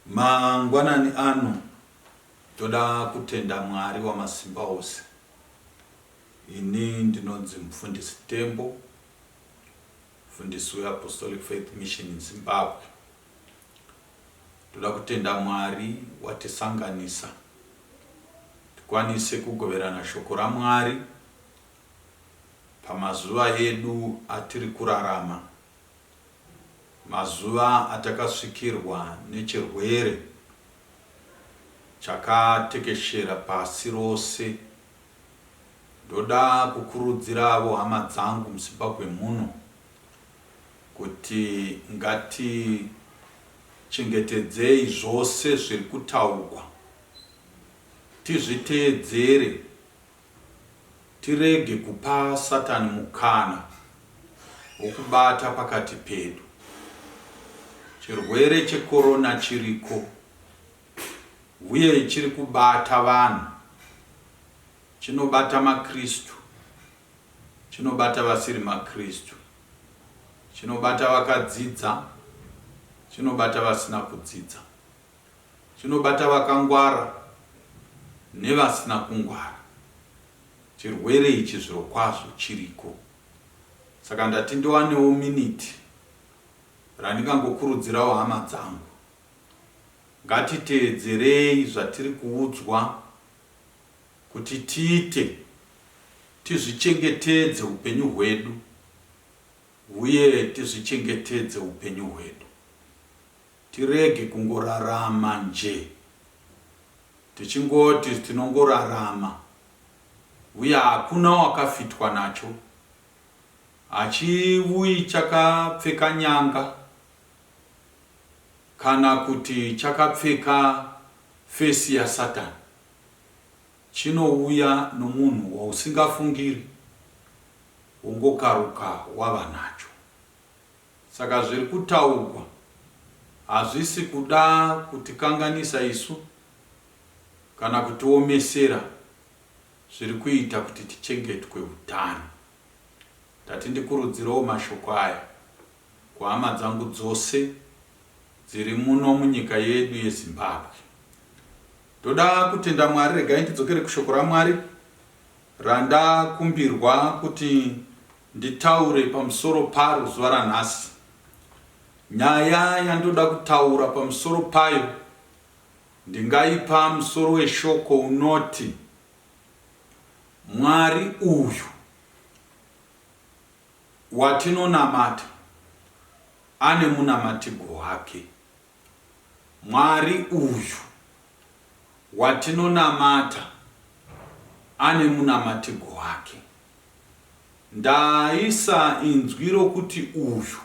Mangwanani ano toda kutenda Mwari wa masimba ose. Ini ndinonzi Mfundisi Tembo, mfundisi wa Apostolic Faith Mission in Zimbabwe. Toda kutenda Mwari watisanganisa tikwanise kugoverana shoko ra Mwari pamazuva edu atiri kurarama, mazuva atakasvikirwa nechirwere chakatekeshera pasi rose. Ndoda kukurudziravo hama dzangu muZimbabwe muno kuti ngati chengetedzei zvose zviri kutaurwa, tizviteedzere, tirege kupa Satani mukana wokubata pakati pedu. Chirwere chekorona chiriko uye chiri kubata vanhu, chinobata maKristu, chinobata vasiri maKristu, chinobata vakadzidza, chinobata vasina kudzidza, chinobata vakangwara nevasina kungwara. Chirwere ichi zviro kwazvo chiriko. Saka ndati ndiwanewo miniti randingangokurudzirawo hama dzangu, ngatiteedzerei zvatiri kuudzwa kuti tiite, tizvichengetedze upenyu hwedu uye tizvichengetedze upenyu hwedu. Tirege kungorarama nje tichingoti tinongorarama uye hakuna wakafitwa nacho, hachiuyi chakapfeka nyanga kana kuti chakapfeka fesi yaSatani. Chinouya nomunhu wausingafungiri, ungokaruka wava nacho. Saka zviri kutaurwa hazvisi kuda kutikanganisa isu kana kutiomesera, zviri kuita kuti tichengetwe utano. Ndati ndikurudzirawo mashoko aya kuhama dzangu dzose dziri muno munyika yedu yeZimbabwe. Ndoda kutenda Mwari. Regai ndidzokere kushoko raMwari randakumbirwa kuti nditaure pamusoro paro zuva ranhasi. Nyaya yandoda kutaura pamusoro payo ndingaipa musoro weshoko unoti Mwari uyu watinonamata ane munamatirwo wake. Mwari uyu watinonamata ane munamatirwo wake. Ndaisa inzwi rokuti uyu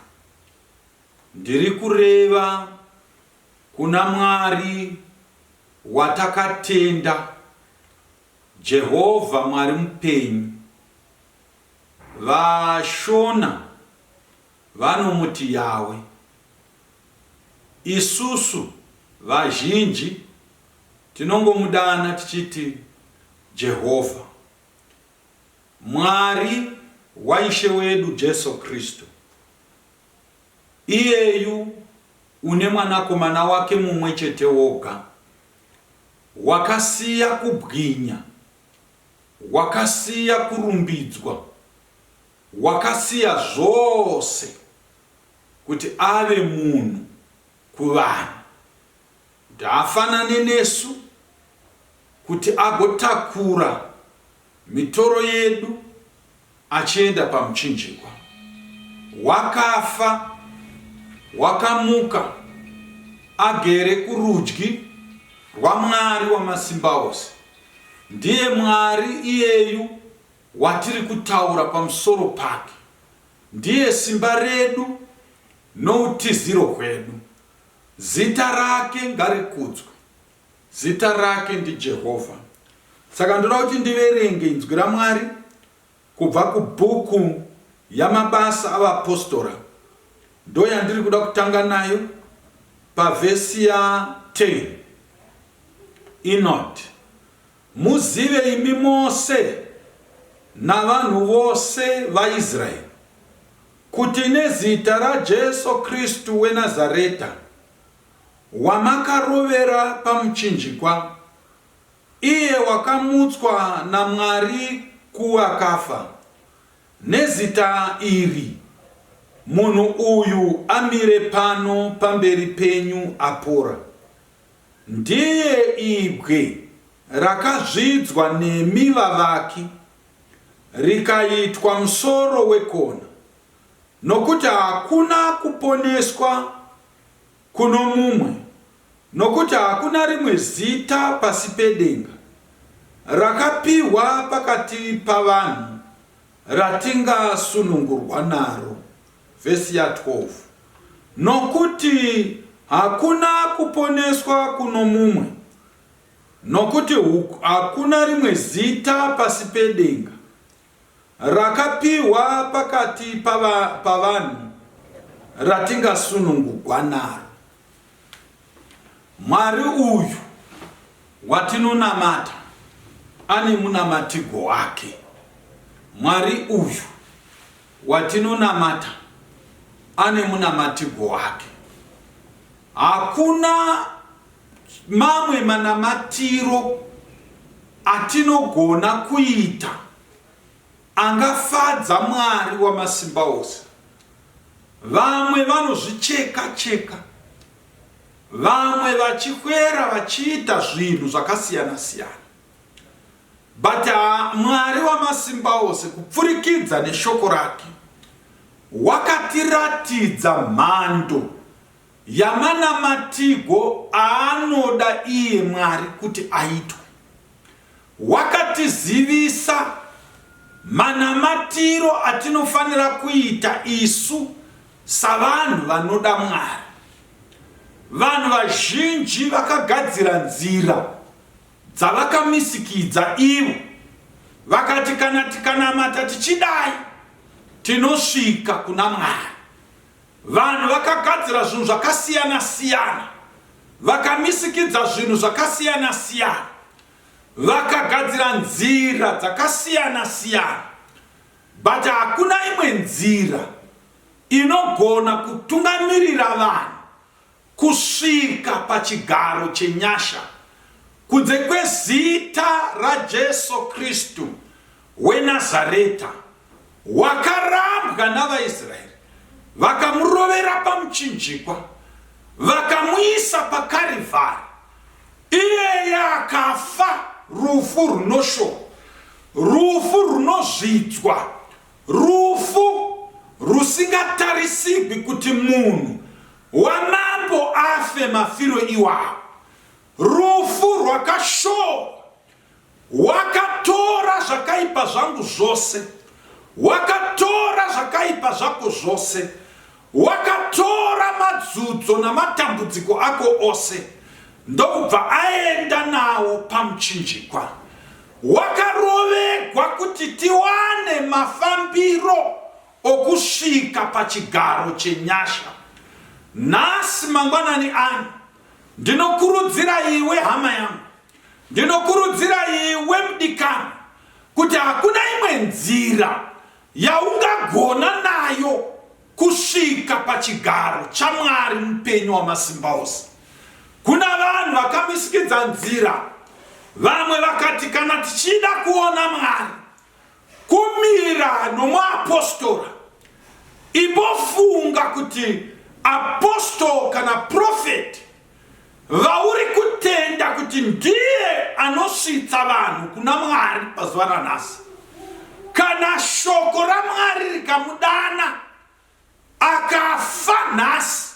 ndiri kureva kuna Mwari watakatenda, Jehovha Mwari mupenyu. Vashona vanomuti Yawe, isusu vazhinji tinongomudana tichiti Jehovha. Mwari waishe wedu Jesu Kristu, iyeyu une mwanakomana wake mumwe chete woga, wakasiya kubwinya, wakasiya kurumbidzwa, wakasiya zvose kuti ave munhu kuvanhu, kuti afanane nesu, kuti agotakura mitoro yedu achienda pamuchinjikwa. Wakafa, wakamuka, agere kurudyi rwaMwari wamasimba ose. Ndiye Mwari iyeyu watiri kutaura pamusoro pake. Ndiye simba redu noutiziro hwedu. Zita rake ngarikudzwe. Zita rake ndi Jehovha. Saka ndoda kuti ndiverenge inzwi raMwari kubva kubhuku yamabasa avapostora. Ndo yandiri kuda kutanga nayo pavhesi ya 10. Inoti, muzive imi mose navanhu vose vaIsraeri kuti nezita raJesu Kristu weNazareta wamakarovera pamuchinjikwa, iye wakamutswa naMwari kuvakafa, nezita iri munhu uyu amire pano pamberi penyu apora. Ndiye ibwe rakazvidzwa nemi vavaki, rikaitwa musoro wekona, nokuti hakuna kuponeswa kuno mumwe nokuti hakuna rimwe zita pasi pedenga rakapiwa pakati pavanhu ratingasunungurwa naro. Vesi ya 12. Nokuti hakuna kuponeswa kuno mumwe, nokuti hakuna rimwe zita pasi pedenga rakapiwa pakati pavanhu ratingasunungurwa naro. Mwari uyu watinonamata ane munamatigo wake. Mwari uyu watinonamata ane munamatigo wake. Hakuna mamwe manamatiro atinogona kuita angafadza Mwari Wamasimba Ose. Vamwe vanozvicheka cheka, vamwe vachikwera vachiita zvinhu zvakasiyana siyana. But Mwari Wamasimba Ose kupfurikidza neshoko rake wakatiratidza mhando yamanamatigo aanoda iye Mwari kuti aitwe. Wakatizivisa manamatiro atinofanira kuita isu savanhu vanoda Mwari. Vanhu vazhinji vakagadzira nzira dzavakamisikidza ivo, vakati kana tikanamata tichidai tinosvika kuna Mwari. Vanhu vakagadzira zvinhu zvakasiyana siyana, vakamisikidza zvinhu zvakasiyana siyana, vakagadzira nzira dzakasiyana siyana, but hakuna imwe nzira inogona kutungamirira vanhu kusvika pachigaro chenyasha kunze kwezita raJesu Kristu weNazareta, wakarambwa navaIsraeri, vakamurovera pamuchinjikwa, vakamuisa paKarivhari. Iye akafa rufu runoshowa, rufu runozvidzwa, rufu rusingatarisibvi kuti munhu wamambo afe mafiro iwawo, rufu rwakashowa. Wakatora zvakaipa zvangu zvose, wakatora zvakaipa zvako zvose, wakatora madzudzo namatambudziko ako ose, ndokubva aenda nawo pamuchinjikwa. Wakarovegwa kuti tiwane mafambiro okusvika pachigaro chenyasha. Nhasi mangwanani ano ndinokurudzira iwe hama yangu, ndinokurudzira iwe mudikani, kuti hakuna imwe nzira yaungagona nayo kusvika pachigaro chaMwari mupenyu Wamasimba Ose. Kuna vanhu vakamisikidza nzira. Vamwe vakati kana tichida kuona Mwari, kumira nomuapostora. Imbofunga kuti apostol kana prophet vauri kutenda kuti ndiye anosvitsa vanhu kuna Mwari pazuva ranhasi. Kana shoko raMwari rikamudana akafa nhasi,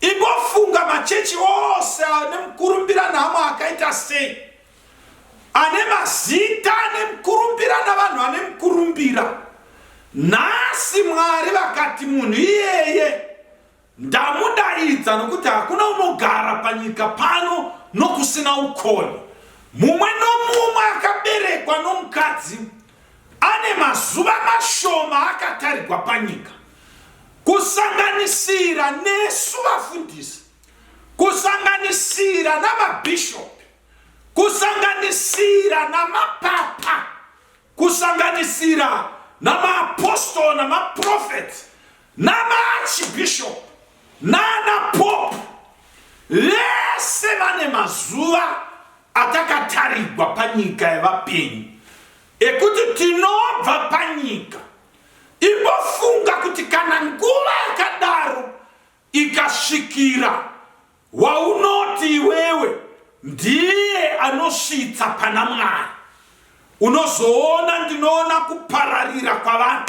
imbofunga machechi ose ane mukurumbira nahama akaita sei, ane mazita ane mukurumbira navanhu ane mukurumbira. Nhasi Mwari vakati munhu iyeye ndamudaidza nokuti hakuna unogara panyika pano nokusina ukoni. Mumwe nomumwe akaberekwa nomukadzi ane mazuva mashoma akatarirwa panyika, kusanganisira nesu vafundisi, kusanganisira namabhishopi, kusanganisira namapapa, kusanganisira namaapostoli namaprofeti namachibhishopi nanapopu. Vese vane mazuva atakatarirwa panyika yevapenyu ekuti tinobva panyika. Imbofunga kuti kana nguva yakadaro ikasvikira, waunoti iwewe ndiye anosvitsa pana Mwari, unozoona ndinoona kupararira kwavanhu,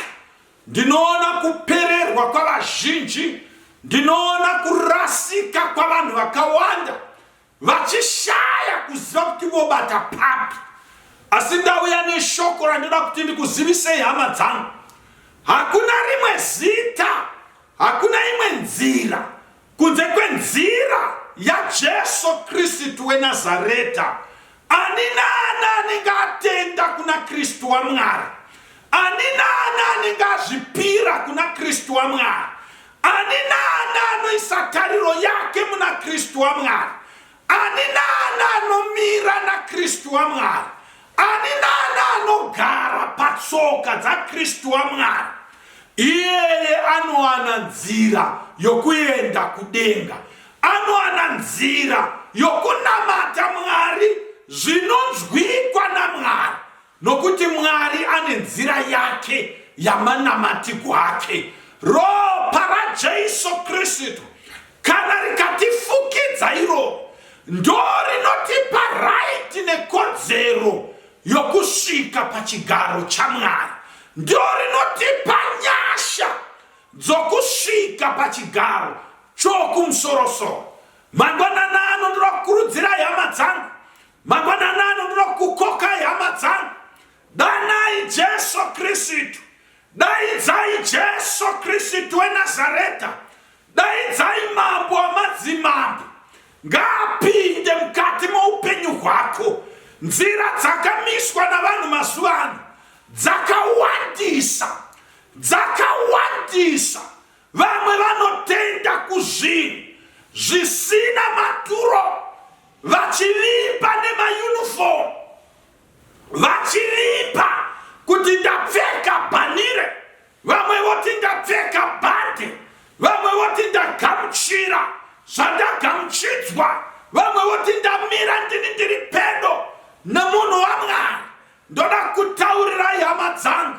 ndinoona kupererwa kwavazhinji, ndinoona kurasika kwavanhu vakawanda, vachishaya kuziva kuti vobata papi. Asi ndauya neshoko randinoda kuti ndikuzivisei hama dzangu. Hakuna rimwe zita, hakuna imwe nzira kunze kwenzira yaJesu Kristu weNazareta. Ani nani anengatenda kuna Kristu wa Mwari? Ani nani anengazvipira kuna Kristu wa Mwari? Ani nani anoisa tariro yake muna Kristu wa Mwari? Ani nani anomira na Kristu wa Mwari? Ani nani anogara patsoka dza Kristu wa Mwari? Iyeye anowana nzira yokuenda kudenga. Anowana nzira yokunamata Mwari zvinonzwikwa na Mwari. Nokuti Mwari ane nzira yake yamanamatirwo ake. Ropa raJesu Kristu kana rikatifukidza iro, ndorinotipa right nekodzero yokusvika pachigaro chaMwari. Ndorinotipa nyasha dzokusvika pachigaro chokumusoro-soro. Mangwanani ano ndinokurudzira hama dzangu, mangwanani ano ndinokukoka hama dzangu, danai Jesu Kristu, daidzai Jesu Kristu weNazareta, daidzai mambo wamadzimambo. Ngaapinde mukati muupenyu hwako. Nzira dzakamiswa navanhu mazuva ano dzakawandisa. Vamwe vanotenda kuzvinhu zvisina maturo, vachilipa nemayunifomu, vachilipa kuti ndapfeka bhanire, vamwe voti ndapfeka bhande, vamwe voti ndagamuchira zvandagamuchidzwa, vamwe voti ndamira ndiri pedo nemunhu waMwari. Ndoda kutaurirai hama dzangu,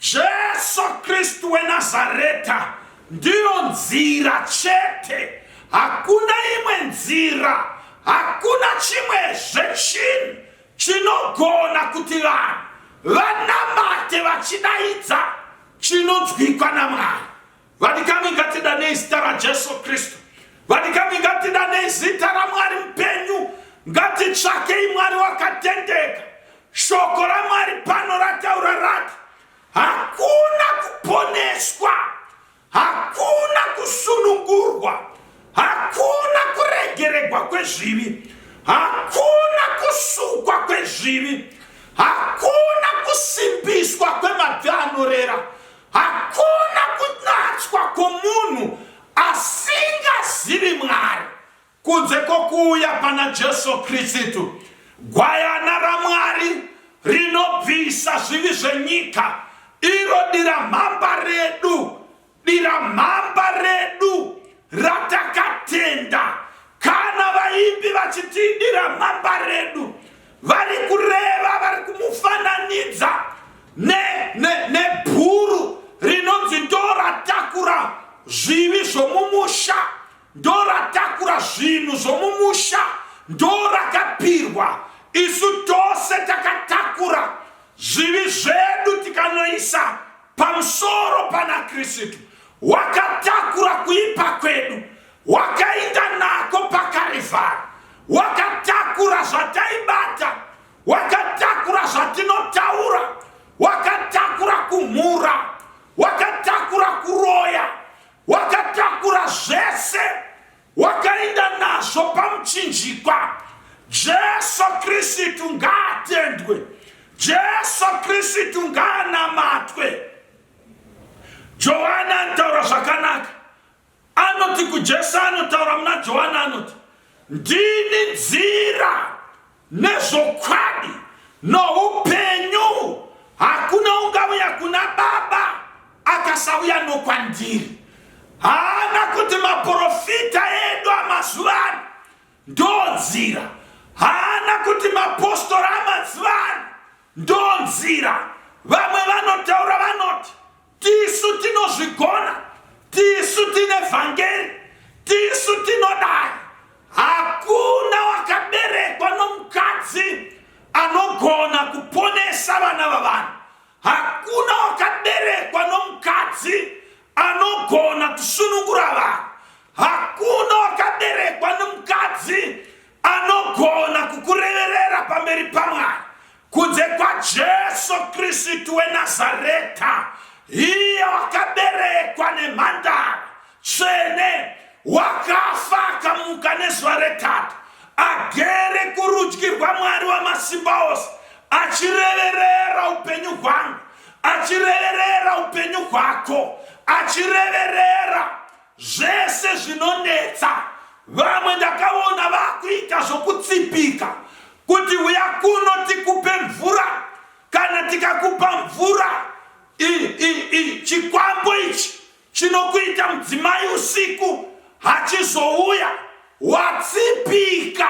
Jesu Kristu weNazareta ndiyo nzira chete. Hakuna imwe nzira, hakuna chimwezve chinhu chinogona kuti vanhu vanamate vachidaidza chinonzwikwa naMwari. Vadikani ngatidanei zita raJesu Kristu. Vadikani ngatidanei zita raMwari mupenyu. Ngatitsvakei Mwari wakatendeka. Shoko raMwari pano rataura rati, hakuna kuponeswa, hakuna kusunungurwa, hakuna kuregererwa kwezvivi, hakuna kusukwa kwezvivi, hakuna kusimbiswa kwemabvi anorera, hakuna kunatswa kwomunhu asingazivi Mwari kunze kwokuuya pana Jesu Kristu, gwayana raMwari rinobvisa zvivi zvenyika. Iro diramhamba redu ratakatenda. Kana vaimbi vachiti diramhamba redu, vari kureva, vari kumufananidza nebhuru rinonzi ndoratakura zvivi zvomumusha, ndoratakura zvinhu zvomumusha, ndorakapirwa. Isu tose takatakura zvivi zvedu tikanoisa pamusoro pana Kristu. Wakatakura kuipa kwedu, wakaenda nako paKarivari. Wakatakura zvataibata, wakatakura zvatinotaura, wakatakura kumhura, wakatakura kuroya, wakatakura zvese, wakaenda nazvo pamuchinjikwa. Jesu Kristu ngaatendwe, Jesu Kristu ngaanamatwe. Johana anotaura zvakanaka. Anoti kuJesu, anotaura muna Johana anoti, ndini nzira nezvokwadi noupenyu. Hakuna ungauya kuna Baba akasauya nokwandiri. Haana kuti maprofita edu amazuvano ndonzira. Haana kuti mapostora amazuvano ndonzira. Vamwe vanotaura vanoti, tisu tinozvigona, tisu tine vhangeri, tisu tinodai. Hakuna wakaberekwa nomukadzi anogona kuponesa vana vavanhu. Hakuna wakaberekwa nomukadzi anogona kusunungura vanhu. Hakuna wakaberekwa nomukadzi anogona kukureverera pamberi paMwari kunze kwa Jesu Kristu weNazareta, iye wakaberekwa nemhandara tsvene, wakafa akamuka nezuva retatu, agere kurudyi rwaMwari Wamasimba Ose, achireverera upenyu hwangu, achireverera upenyu hwako, achireverera zvese zvinonetsa. Vamwe ndakaona vakuita zvokutsipika kuti uya kuno tikupe mvura, kana tikakupa mvura chikwambo ichi chinokuita mudzimai usiku hachizouya. Watsipika,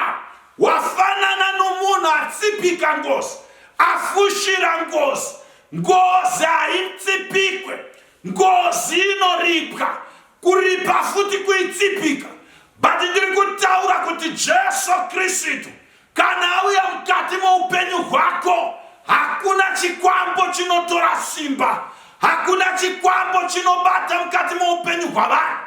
wafanana nomunhu atsipika ngozi, afushira ngozi. Ngozi haitsipikwe, ngozi inoripwa, kuripa futi kuitsipika. But ndiri kutaura kuti Jesu Kristu kana auya mukati muupenyu hwako, hakuna chikwambo chinotora simba, hakuna chikwambo chinobata mukati muupenyu hwavanhu,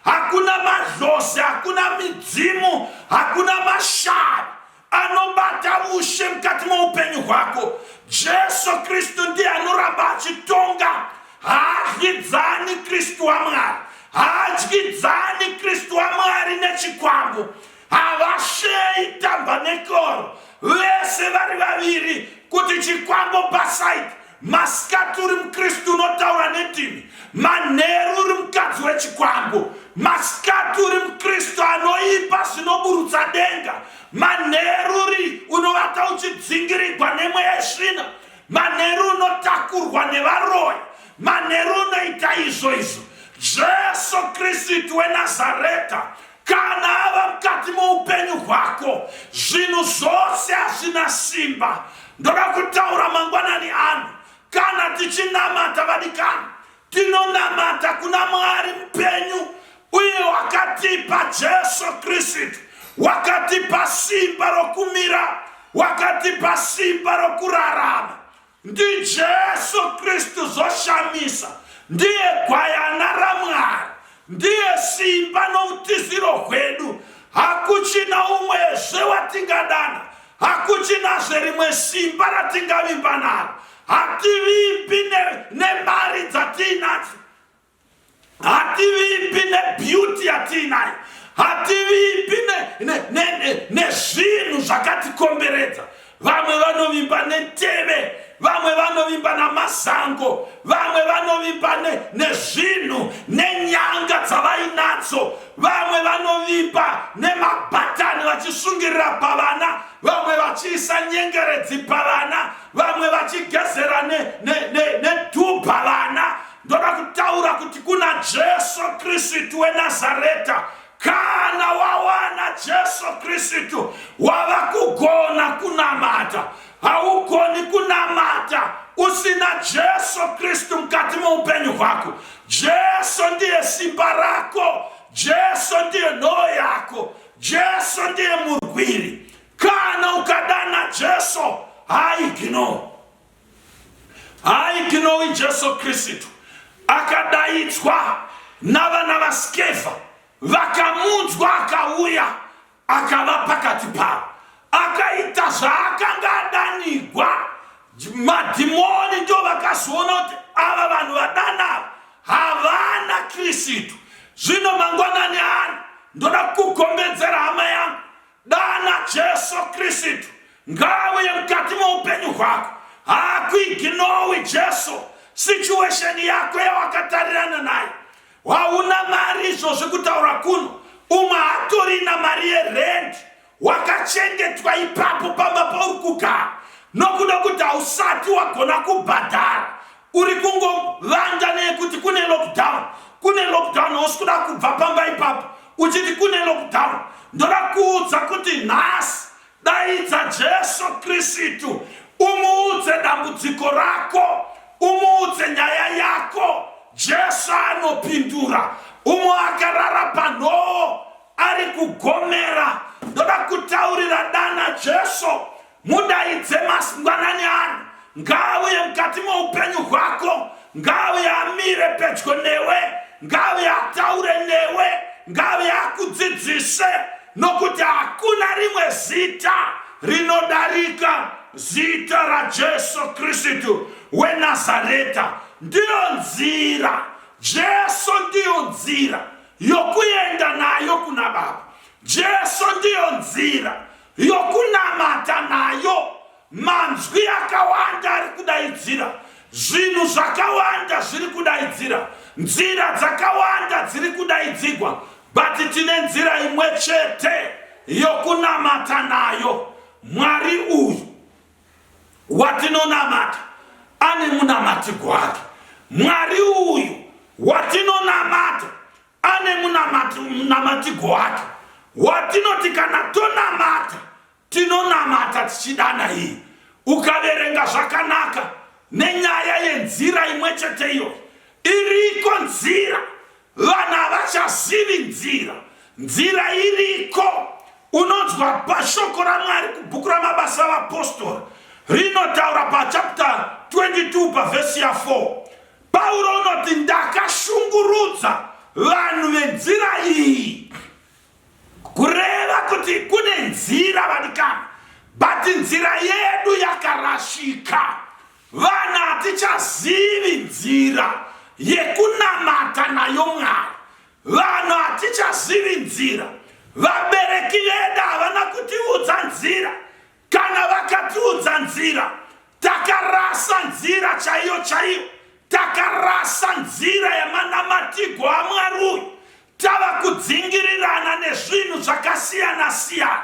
hakuna mazhose, hakuna midzimu, hakuna mashari anobata ushe mukati muupenyu hwako. Jesu Kristu ndiye anoramba achitonga. Haadyidzani Kristu waMwari, haadyidzani Kristu waMwari nechikwambo. Havasheyi tambanekoro vese vari vaviri kuti chikwambo pasaidi. Masikati uri muKristu unotaura nedini, manheru uri mukadzi wechikwambo. Masikati uri muKristu anoipa zvinoburutsa denga, manheru uri unovata uchidzingirirwa nemweya yesvina, manheru unotakurwa nevaroyi, manheru unoita izvo. Jesu Kristu weNazareta kana ava mukati muupenyu hwako, zvinhu zvose hazvina simba. Ndoda kutaura mangwanani ano, kana tichinamata vadikani, tinonamata kuna Mwari mupenyu, uye wakatipa Jesu Kristu, wakatipa simba rokumira, wakatipa simba rokurarama. Ndi Jesu Kristu zoshamisa, ndiye gwayana raMwari, ndiye simba noutiziro hwedu. Hakuchina umwezve watingadana, hakuchinazve rimwe simba ratingavimba naro. Hativimbi nemari dzatinadzo, hativimbi nebeauty yatinayo, hativimbi nezvinhu zvakatikomberedza. Vamwe vanovimba neteve, vamwe vanovimba namazango, vamwe vanovimba nezvinhu, nenyanga dzavainadzo, vamwe vanovimba nemabhatani vachisungirira pavana, vamwe vachiisa nyengeredzi pavana, vamwe vachigezera nedhubha vana. Ndoda kutaura kuti kuna Jesu Kristu weNazareta, kana wawana Jesu Kristu, wava kugona kunamata. Haugoni kunamata usina Jesu Kristu mukati muupenyu hwako. Jesu ndiye simba rako, Jesu ndiye nhoo yako, Jesu ndiye murwiri. Kana ukadana Jesu, haiginowi Jesu Kristu. Akadaidzwa navana vaSkefa, vakamudzwa, akauya akava pakati pavo, akaita zvaakanga adanigwa. Madhimoni ndio vakazoona kuti ava vanhu vadanava havana Kristu. Zvino mangwanani ano ndoda kukugombedzera hama yangu, dana Jesu Kristu, ngauye mukati muupenyu hwako. Hakuiginowi Jesu situation yako yawakatarirana nayo. Hauna mari izvozvo kutaura kuno, umwe hatorina mari yerent, wakachengetwa ipapo pamba pauri kugara, nokuda kuti hausati wagona kubhadhara. Uri kungovanda nekuti kune lockdown, hausi kuda kubva pamba ipapo uchiti kune lockdown. Ndoda kuudza kuti nhasi daidza Jesu Kristu, umuudze dambudziko rako, umuudze nyaya yako. Jesu anopindura. Umwe akarara panhoo ari kugomera. Ndoda kutaurira dana Jesu, mudaidze mangwanani ano, ngauye mukati muupenyu hwako, ngauye amire pedyo newe, ngauye ataure newe, ngauye akudzidzise, nokuti hakuna rimwe zita rinodarika zita ra Jesu Kristu weNazareta. Ndiyo nzira, Jesu ndiyo nzira yokuenda nayo kuna Baba. Jesu ndiyo nzira yokunamata nayo. Manzwi akawanda ari kudaidzira, zvinhu zvakawanda zviri kudaidzira, nzira dzakawanda dziri kudaidzigwa, but tine nzira imwe chete yokunamata nayo. Mwari uyu watinonamata ane munamatiko wake. Mwari uyu watinonamata ane munamatiko wake. Watinoti kana tonamata, tinonamata tichidana iyi. Ukaverenga zvakanaka nenyaya yenzira imwe chete iyo, iriko nzira, vanhu havachazivi nzira. Nzira iriko. Unonzwa pashoko raMwari kubhuku ramabasa avapostori rinotaura pachapter 22 pavhesi ya 4. Pauro unoti ndakashungurudza vanhu venzira iyi, kureva kuti kune nzira vadikana, but nzira yedu yakarashika. Vanhu hatichazivi nzira yekunamata nayo Mwari. Vanhu hatichazivi nzira. Vabereki vedu havana kutiudza nzira. Kana vakatiudza nzira, takarasa nzira chaiyo chaiyo. Takarasa nzira yamanamatigo aMwari uyu. Tava kudzingirirana nezvinhu zvakasiyana siyana.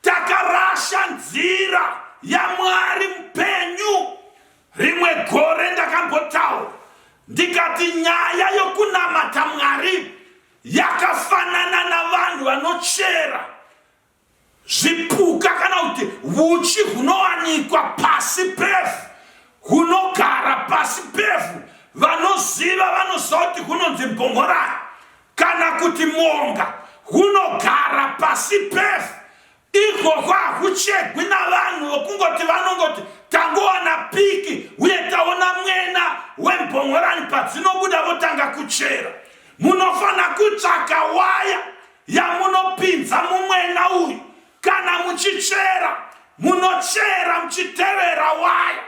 Takarasha nzira yaMwari mupenyu. Rimwe gore ndakambotaura ndikati nyaya yokunamata Mwari yakafanana navanhu vanochera zvipuka kana kuti uchi hunowanikwa pasi pevhu, hunogara pasi pevhu. Vanoziva vanoziva kuti hunonzi mbongorani kana kuti monga, hunogara pasi pevhu. Ikoko hakuchegwi navanhu vokungoti vanongoti tangowana piki uye taona mwena wembongorani padzinobuda votanga kuchera. Munofana kutsvaka waya yamunopinza mumwena uyu. Kana muchichera, munochera muchitevera waya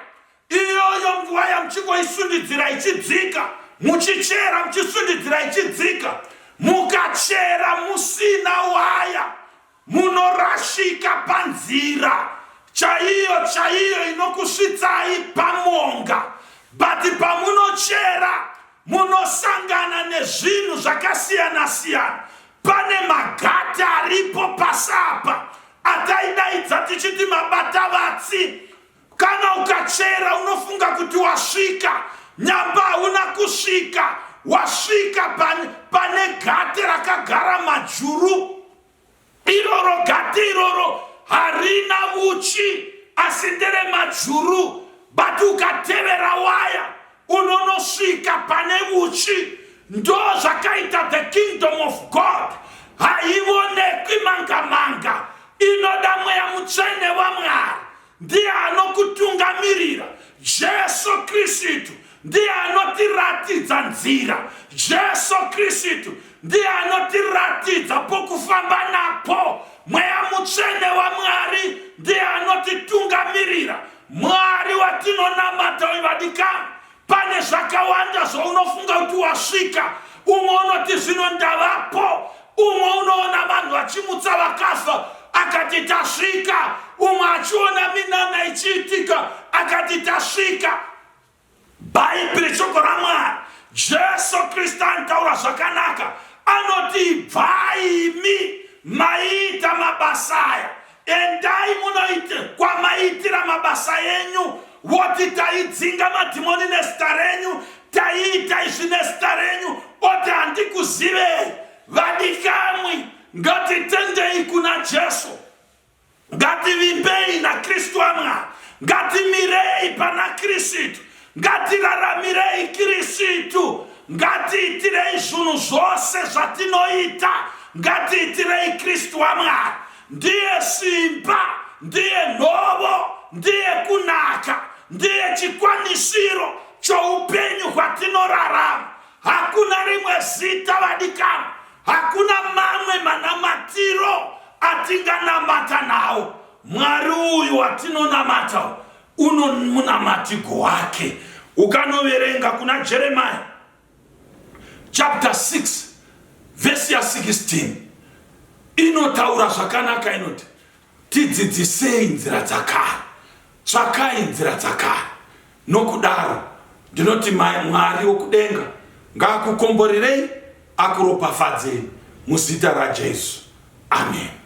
iyoyo. Waya muchingoisundidzira ichidzika, muchichera muchisundidzira ichidzika. Mukachera musina waya, munorashika panzira chaiyo chaiyo inokusvitsai pamonga. But pamunochera munosangana nezvinhu zvakasiyana siyana. Pane magata aripo pasapa ataidaidza tichiti mabatavatsi. Kana ukachera unofunga kuti wasvika, nyamba hauna kusvika. Wasvika pane gate rakagara majuru. Iroro gate iroro harina uchi, asi ndere majuru. But ukatevera waya unonosvika pane uchi. Ndo zvakaita the kingdom of God. Haionekwi manga manga, inoda mweya mutsvene waMwari. Ndiye anokutungamirira. Jesu Kristu ndiye anotiratidza nzira. Jesu Kristu ndiye anotiratidza pokufamba napo. Mweya mutsvene waMwari ndiye anotitungamirira. Mwari watinonamata ivadikana. Pane zvakawanda zvaunofunga kuti wasvika. Umwe unoti zvino ndavapo. Umwe unoona vanhu vachimutsa vakafa akati tasvika. Umwe achiona minana ichiitika akati tasvika. Bhaibheri shoko raMwari, Jesu Kristu anotaura zvakanaka. Anoti bvai imi maita mabasa aya, endai munoite kwamaitira mabasa enyu. Woti taidzinga madhimoni nezita renyu, taiita izvi nezita renyu. Oti handikuzivei. Vadikamwi, ngatitendei kuna Jesu. Ngativimbei na Kristu waMwari. Ngatimirei pana Kristu. Ngatiraramirei Kristu. Ngatiitirei zvinhu zvose zvatinoita. Ngatiitirei Kristu waMwari. Ndiye simba, ndiye nhovo, ndiye kunaka, ndiye chikwanisiro choupenyu hwatinorarama. Hakuna rimwe zita vadikana, hakuna mamwe manamatiro atinganamata nawo. Mwari uyu watinonamata uno munamatiko wake. Ukanoverenga kuna Jeremiah chapter 6 verse ya 16 inotaura zvakanaka inoti tidzidzisei nzira dzakare, tsvakai nzira dzakare. Nokudaro ndinoti Mwari wokudenga ngaakukomborerei, akuropafadzei muzita raJesu. Amen.